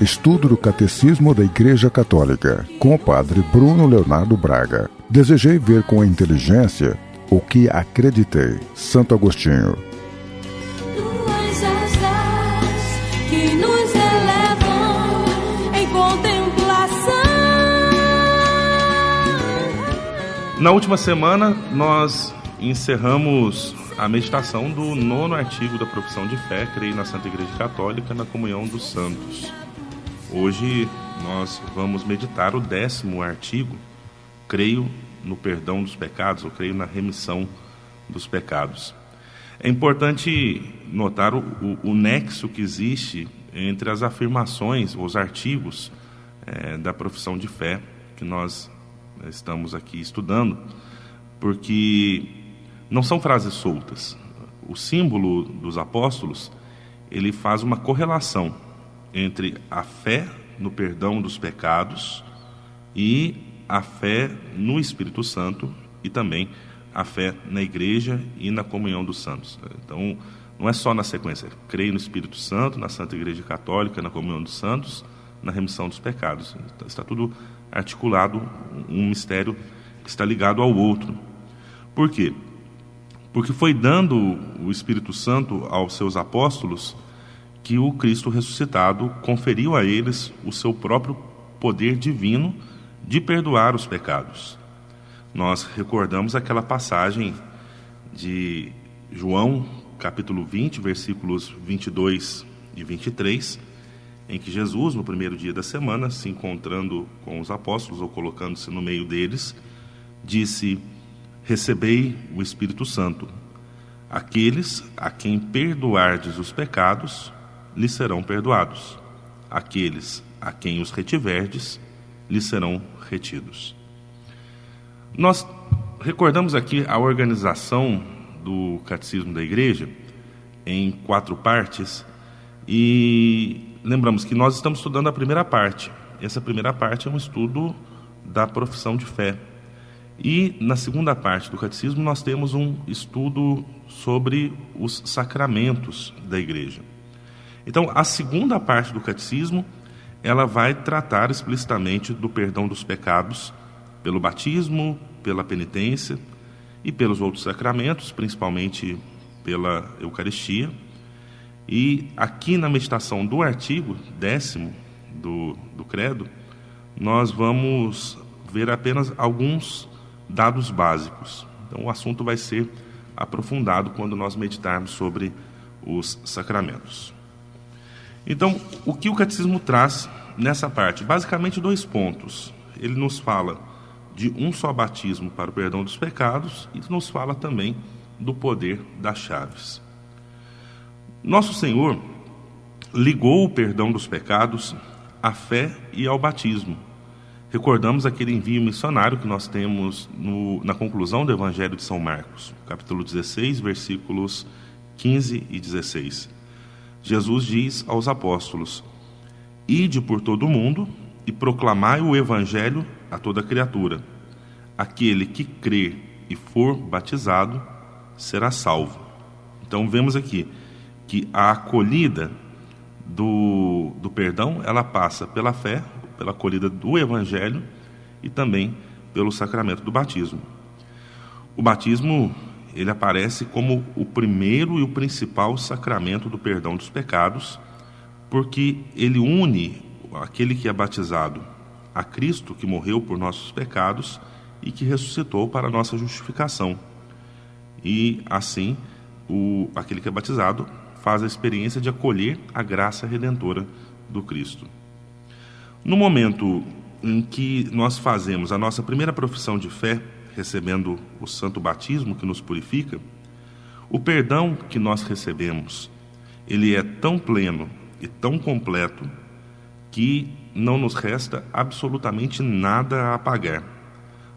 Estudo do Catecismo da Igreja Católica, com o Padre Bruno Leonardo Braga. Desejei ver com a inteligência o que acreditei. Santo Agostinho. Tuas asas que nos elevam em contemplação. Na última semana, nós encerramos a meditação do 9º artigo da profissão de fé, creio na Santa Igreja Católica, na comunhão dos santos. Hoje nós vamos meditar o 10º artigo, creio no perdão dos pecados, ou creio na remissão dos pecados. É importante notar o nexo que existe entre as afirmações, os artigos da profissão de fé que nós estamos aqui estudando, porque não são frases soltas. O símbolo dos apóstolos, ele faz uma correlação entre a fé no perdão dos pecados e a fé no Espírito Santo e também a fé na igreja e na comunhão dos santos. Então, não é só na sequência, creio no Espírito Santo, na Santa Igreja Católica, na comunhão dos santos, na remissão dos pecados. Está tudo articulado, um mistério que está ligado ao outro. Por quê? Porque foi dando o Espírito Santo aos seus apóstolos que o Cristo ressuscitado conferiu a eles o seu próprio poder divino de perdoar os pecados. Nós recordamos aquela passagem de João, capítulo 20, versículos 22 e 23, em que Jesus, no primeiro dia da semana, se encontrando com os apóstolos, ou colocando-se no meio deles, disse: recebei o Espírito Santo. Aqueles a quem perdoardes os pecados, lhes serão perdoados. Aqueles a quem os retiverdes, lhes serão retidos. Nós recordamos aqui a organização do Catecismo da Igreja em 4 partes e lembramos que nós estamos estudando a primeira parte. Essa primeira parte é um estudo da profissão de fé. E na segunda parte do Catecismo nós temos um estudo sobre os sacramentos da Igreja. Então, a segunda parte do Catecismo, ela vai tratar explicitamente do perdão dos pecados pelo batismo, pela penitência e pelos outros sacramentos, principalmente pela Eucaristia. E aqui na meditação do artigo 10º do Credo, nós vamos ver apenas alguns dados básicos. Então, o assunto vai ser aprofundado quando nós meditarmos sobre os sacramentos. Então, o que o Catecismo traz nessa parte? Basicamente 2 pontos. Ele nos fala de um só batismo para o perdão dos pecados e nos fala também do poder das chaves. Nosso Senhor ligou o perdão dos pecados à fé e ao batismo. Recordamos aquele envio missionário que nós temos na conclusão do Evangelho de São Marcos, capítulo 16, versículos 15 e 16. Jesus diz aos apóstolos: ide por todo o mundo e proclamai o Evangelho a toda criatura. Aquele que crer e for batizado será salvo. Então vemos aqui que a acolhida do perdão, ela passa pela fé, pela acolhida do Evangelho e também pelo sacramento do batismo. O batismo, ele aparece como o primeiro e o principal sacramento do perdão dos pecados, porque ele une aquele que é batizado a Cristo, que morreu por nossos pecados e que ressuscitou para a nossa justificação. E assim, aquele que é batizado faz a experiência de acolher a graça redentora do Cristo. No momento em que nós fazemos a nossa primeira profissão de fé, recebendo o santo batismo que nos purifica, o perdão que nós recebemos, ele é tão pleno e tão completo que não nos resta absolutamente nada a pagar,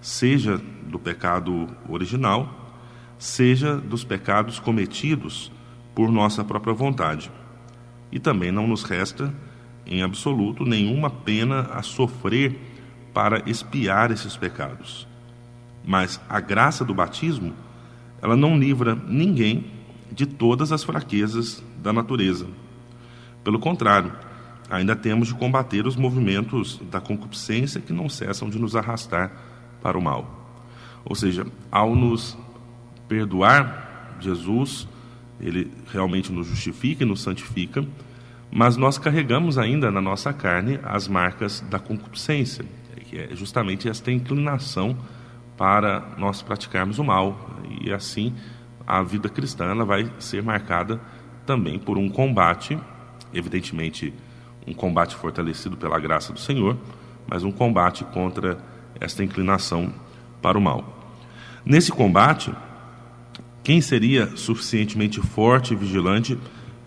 seja do pecado original, seja dos pecados cometidos por nossa própria vontade. E também não nos resta, em absoluto, nenhuma pena a sofrer para expiar esses pecados. Mas a graça do batismo, ela não livra ninguém de todas as fraquezas da natureza. Pelo contrário, ainda temos de combater os movimentos da concupiscência que não cessam de nos arrastar para o mal. Ou seja, ao nos perdoar, Jesus, ele realmente nos justifica e nos santifica, mas nós carregamos ainda na nossa carne as marcas da concupiscência, que é justamente esta inclinação para nós praticarmos o mal. E assim, a vida cristã ela vai ser marcada também por um combate, evidentemente um combate fortalecido pela graça do Senhor, mas um combate contra esta inclinação para o mal. Nesse combate, quem seria suficientemente forte e vigilante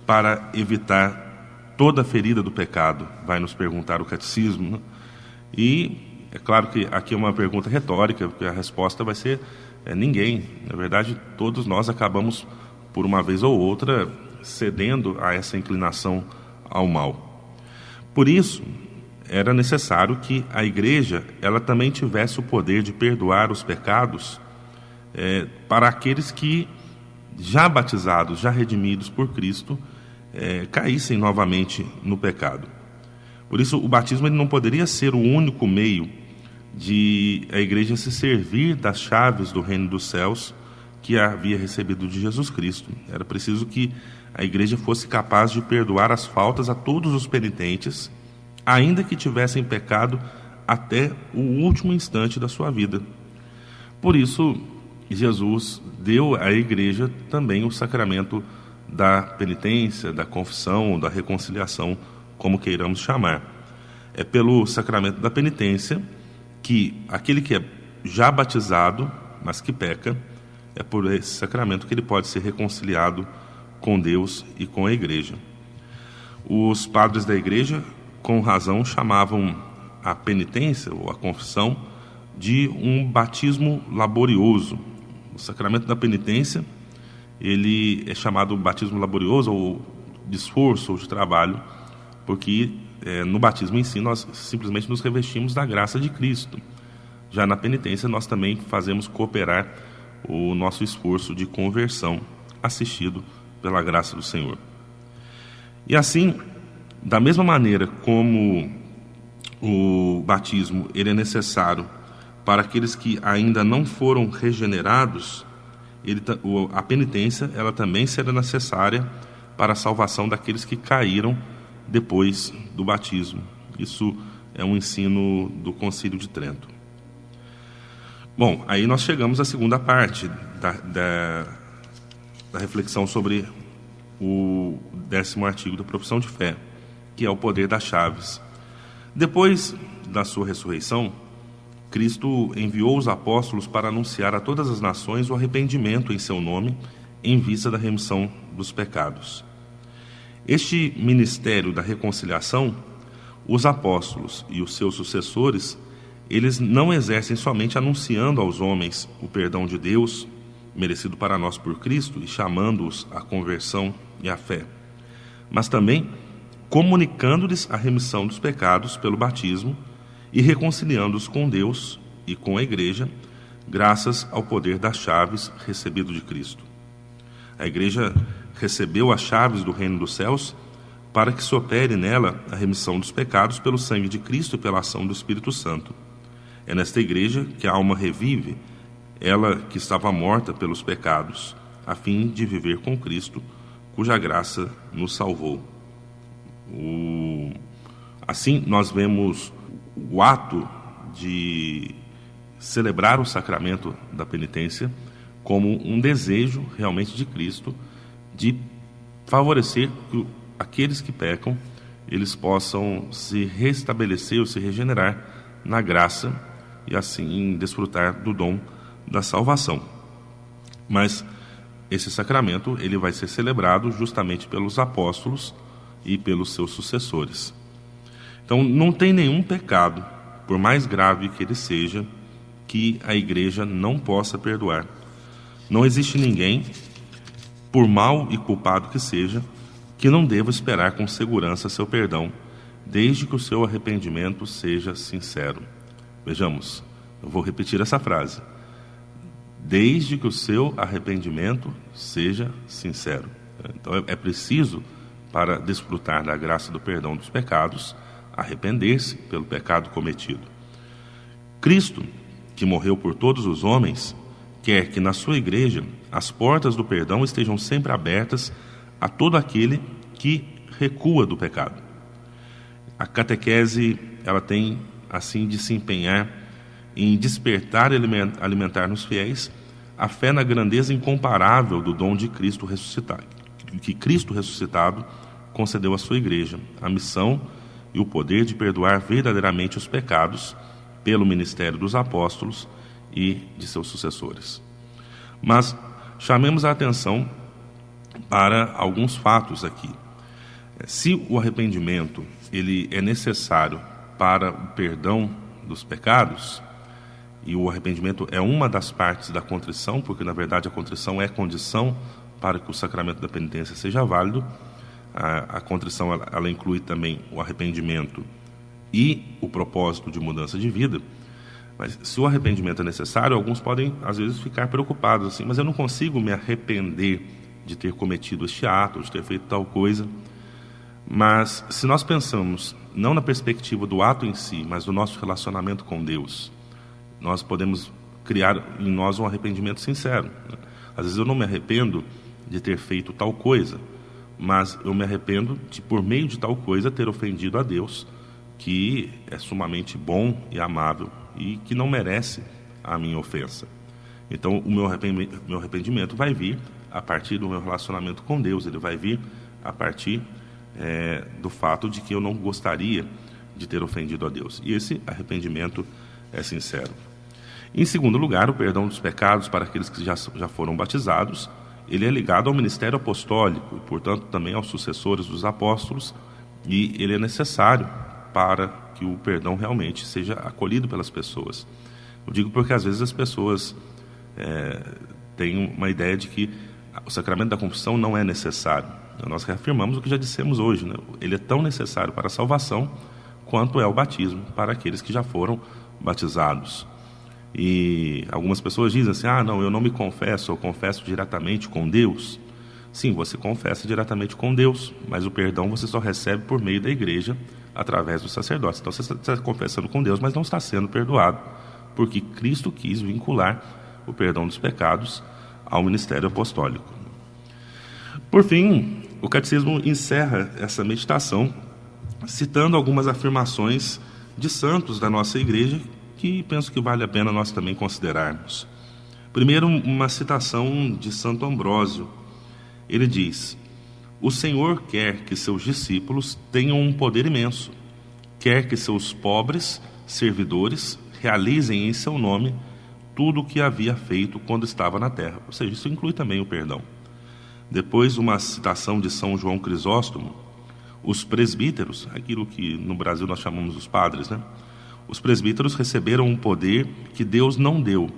para evitar toda a ferida do pecado? Vai nos perguntar o catecismo, né? E é claro que aqui é uma pergunta retórica, porque a resposta vai ser ninguém. Na verdade, todos nós acabamos, por uma vez ou outra, cedendo a essa inclinação ao mal. Por isso, era necessário que a igreja ela também tivesse o poder de perdoar os pecados para aqueles que, já batizados, já redimidos por Cristo, caíssem novamente no pecado. Por isso, o batismo ele não poderia ser o único meio de a igreja se servir das chaves do reino dos céus que havia recebido de Jesus Cristo. Era preciso que a igreja fosse capaz de perdoar as faltas a todos os penitentes, ainda que tivessem pecado até o último instante da sua vida. Por isso, Jesus deu à igreja também o sacramento da penitência, da confissão, da reconciliação, como queiramos chamar. É pelo sacramento da penitência que aquele que é já batizado, mas que peca, é por esse sacramento que ele pode ser reconciliado com Deus e com a igreja. Os padres da igreja, com razão, chamavam a penitência ou a confissão de um batismo laborioso. O sacramento da penitência, ele é chamado batismo laborioso ou de esforço ou de trabalho, porque no batismo em si nós simplesmente nos revestimos da graça de Cristo. Já na penitência nós também fazemos cooperar o nosso esforço de conversão, assistido pela graça do Senhor. E assim, da mesma maneira como o batismo ele é necessário para aqueles que ainda não foram regenerados, a penitência ela também será necessária para a salvação daqueles que caíram depois do batismo. Isso é um ensino do Concílio de Trento. Bom, aí nós chegamos à segunda parte da reflexão sobre o 10º artigo da profissão de fé, que é o poder das chaves. Depois da sua ressurreição, Cristo enviou os apóstolos para anunciar a todas as nações o arrependimento em seu nome, em vista da remissão dos pecados. Este ministério da reconciliação, os apóstolos e os seus sucessores, eles não exercem somente anunciando aos homens o perdão de Deus, merecido para nós por Cristo, e chamando-os à conversão e à fé, mas também comunicando-lhes a remissão dos pecados pelo batismo e reconciliando-os com Deus e com a igreja, graças ao poder das chaves recebido de Cristo. A igreja recebeu as chaves do reino dos céus para que se opere nela a remissão dos pecados pelo sangue de Cristo e pela ação do Espírito Santo. É nesta igreja que a alma revive, ela que estava morta pelos pecados, a fim de viver com Cristo, cuja graça nos salvou. Assim, nós vemos o ato de celebrar o sacramento da penitência como um desejo realmente de Cristo de favorecer que aqueles que pecam eles possam se restabelecer ou se regenerar na graça e assim desfrutar do dom da salvação. Mas esse sacramento ele vai ser celebrado justamente pelos apóstolos e pelos seus sucessores. Então não tem nenhum pecado, por mais grave que ele seja, que a igreja não possa perdoar. Não existe ninguém, por mal e culpado que seja, que não deva esperar com segurança seu perdão, desde que o seu arrependimento seja sincero. Vejamos, eu vou repetir essa frase. Desde que o seu arrependimento seja sincero. Então é preciso para desfrutar da graça do perdão dos pecados, arrepender-se pelo pecado cometido. Cristo, que morreu por todos os homens, quer que na sua igreja as portas do perdão estejam sempre abertas a todo aquele que recua do pecado. A catequese, ela tem assim de se empenhar em despertar e alimentar nos fiéis a fé na grandeza incomparável do dom de Cristo ressuscitado, que Cristo ressuscitado concedeu à sua igreja, a missão e o poder de perdoar verdadeiramente os pecados pelo ministério dos apóstolos e de seus sucessores. Mas chamemos a atenção para alguns fatos aqui. Se o arrependimento ele é necessário para o perdão dos pecados, e o arrependimento é uma das partes da contrição, porque na verdade a contrição é condição para que o sacramento da penitência seja válido. A contrição ela inclui também o arrependimento e o propósito de mudança de vida. Mas se o arrependimento é necessário, alguns podem às vezes ficar preocupados assim, mas eu não consigo me arrepender de ter cometido este ato, de ter feito tal coisa. Mas se nós pensamos não na perspectiva do ato em si, mas do nosso relacionamento com Deus, nós podemos criar em nós um arrependimento sincero. Às vezes eu não me arrependo de ter feito tal coisa, mas eu me arrependo de, por meio de tal coisa, ter ofendido a Deus, que é sumamente bom e amável e que não merece a minha ofensa. Então o meu arrependimento vai vir a partir do meu relacionamento com Deus, ele vai vir a partir do fato de que eu não gostaria de ter ofendido a Deus. E esse arrependimento é sincero. Em segundo lugar, o perdão dos pecados para aqueles que já foram batizados, ele é ligado ao ministério apostólico e, portanto, também aos sucessores dos apóstolos, e ele é necessário para que o perdão realmente seja acolhido pelas pessoas. Eu digo porque às vezes as pessoas têm uma ideia de que o sacramento da confissão não é necessário. Nós reafirmamos o que já dissemos hoje, né? Ele é tão necessário para a salvação quanto é o batismo para aqueles que já foram batizados. E algumas pessoas dizem assim, não, eu não me confesso, eu confesso diretamente com Deus. Sim, você confessa diretamente com Deus, mas o perdão você só recebe por meio da igreja, através dos sacerdotes. Então você está confessando com Deus, mas não está sendo perdoado, porque Cristo quis vincular o perdão dos pecados ao ministério apostólico. Por fim, o catecismo encerra essa meditação citando algumas afirmações de santos da nossa igreja que penso que vale a pena nós também considerarmos. Primeiro, uma citação de Santo Ambrósio. Ele diz: o Senhor quer que seus discípulos tenham um poder imenso, quer que seus pobres servidores realizem em seu nome tudo o que havia feito quando estava na terra. Ou seja, isso inclui também o perdão. Depois, uma citação de São João Crisóstomo: os presbíteros, aquilo que no Brasil nós chamamos os padres, né? Os presbíteros receberam um poder que Deus não deu,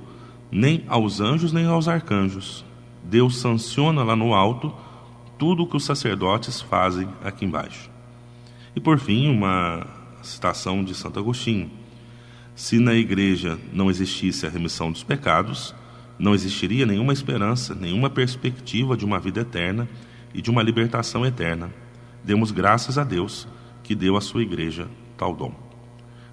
nem aos anjos nem aos arcanjos. Deus sanciona lá no alto tudo o que os sacerdotes fazem aqui embaixo. E por fim, uma citação de Santo Agostinho: se na igreja não existisse a remissão dos pecados, não existiria nenhuma esperança, nenhuma perspectiva de uma vida eterna e de uma libertação eterna. Demos graças a Deus que deu à sua igreja tal dom.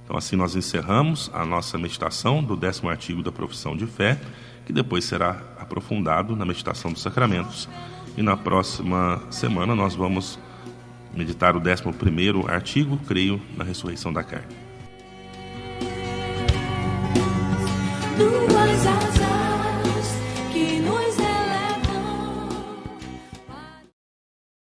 Então assim nós encerramos a nossa meditação do 10º artigo da profissão de fé, que depois será aprofundado na meditação dos sacramentos. E na próxima semana nós vamos meditar o 11º artigo, creio na ressurreição da carne.